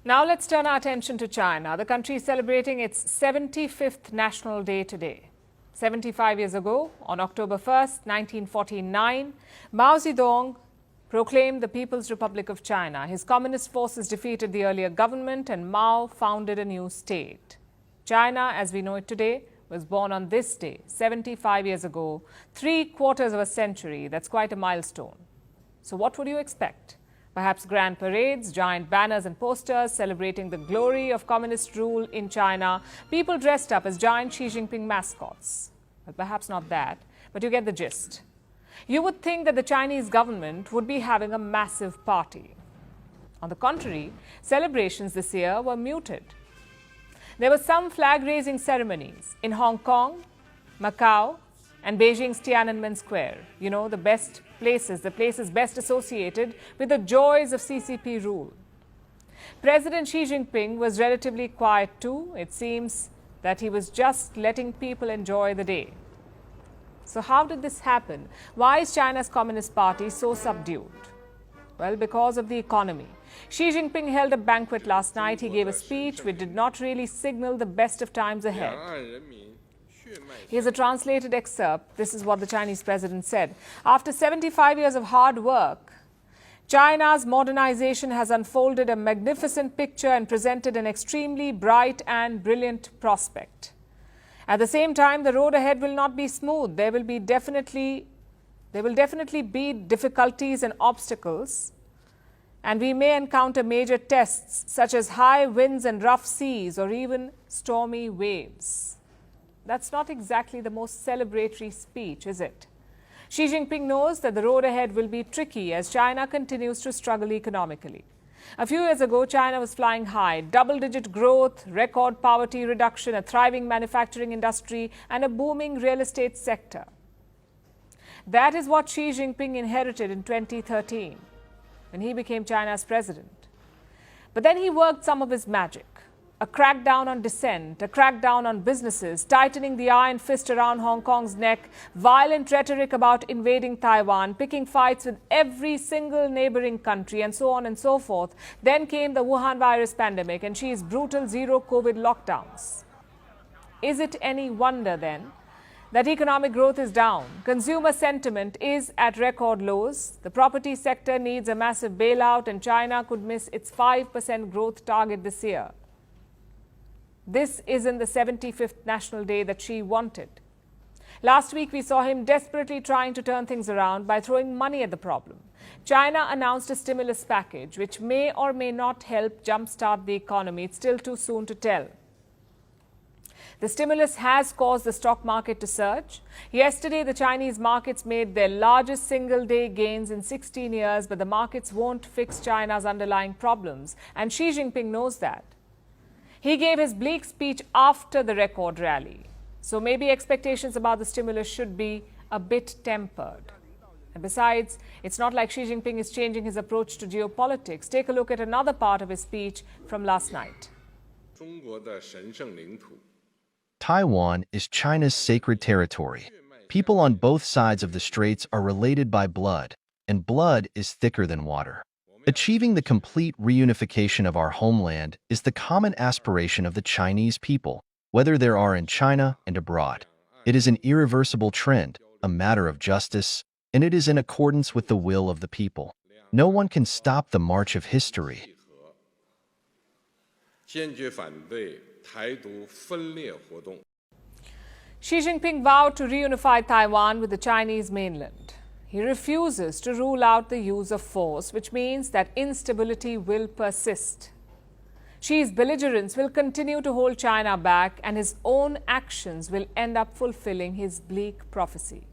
Now let's turn our attention to China. The country is celebrating its 75th National Day today. 75 years ago, on October 1st, 1949, Mao Zedong proclaimed the People's Republic of China. His communist forces defeated the earlier government and Mao founded a new state. China, as we know it today, was born on this day, 75 years ago, 3/4 of a century. That's quite a milestone. So what would you expect? Perhaps grand parades, giant banners and posters celebrating the glory of communist rule in China, people dressed up as giant Xi Jinping mascots. Well, perhaps not that, but you get the gist. You would think that the Chinese government would be having a massive party. On the contrary, celebrations this year were muted. There were some flag-raising ceremonies in Hong Kong, Macau, and Beijing's Tiananmen Square. You know, the places best associated with the joys of CCP rule. President Xi Jinping was relatively quiet too. It seems that he was just letting people enjoy the day. So how did this happen? Why is China's Communist Party so subdued? Well, because of the economy. Xi Jinping held a banquet last night. He gave a speech which did not really signal the best of times ahead. Here's a translated excerpt. This is what the Chinese president said. After 75 years of hard work, China's modernization has unfolded a magnificent picture and presented an extremely bright and brilliant prospect. At the same time, the road ahead will not be smooth. There will definitely be difficulties and obstacles, and we may encounter major tests such as high winds and rough seas or even stormy waves. That's not exactly the most celebratory speech, is it? Xi Jinping knows that the road ahead will be tricky as China continues to struggle economically. A few years ago, China was flying high, double-digit growth, record poverty reduction, a thriving manufacturing industry, and a booming real estate sector. That is what Xi Jinping inherited in 2013, when he became China's president. But then he worked some of his magic. A crackdown on dissent, a crackdown on businesses, tightening the iron fist around Hong Kong's neck, violent rhetoric about invading Taiwan, picking fights with every single neighboring country, and so on and so forth. Then came the Wuhan virus pandemic and Xi's brutal zero-COVID lockdowns. Is it any wonder then that economic growth is down? Consumer sentiment is at record lows. The property sector needs a massive bailout and China could miss its 5% growth target this year. This isn't the 75th National Day that Xi wanted. Last week, we saw him desperately trying to turn things around by throwing money at the problem. China announced a stimulus package, which may or may not help jumpstart the economy. It's still too soon to tell. The stimulus has caused the stock market to surge. Yesterday, the Chinese markets made their largest single-day gains in 16 years, but the markets won't fix China's underlying problems, and Xi Jinping knows that. He gave his bleak speech after the record rally. So maybe expectations about the stimulus should be a bit tempered. And besides, it's not like Xi Jinping is changing his approach to geopolitics. Take a look at another part of his speech from last night. Taiwan is China's sacred territory. People on both sides of the straits are related by blood, and blood is thicker than water. Achieving the complete reunification of our homeland is the common aspiration of the Chinese people, whether they are in China and abroad. It is an irreversible trend, a matter of justice, and it is in accordance with the will of the people. No one can stop the march of history. Xi Jinping vowed to reunify Taiwan with the Chinese mainland. He refuses to rule out the use of force, which means that instability will persist. Xi's belligerence will continue to hold China back, and his own actions will end up fulfilling his bleak prophecy.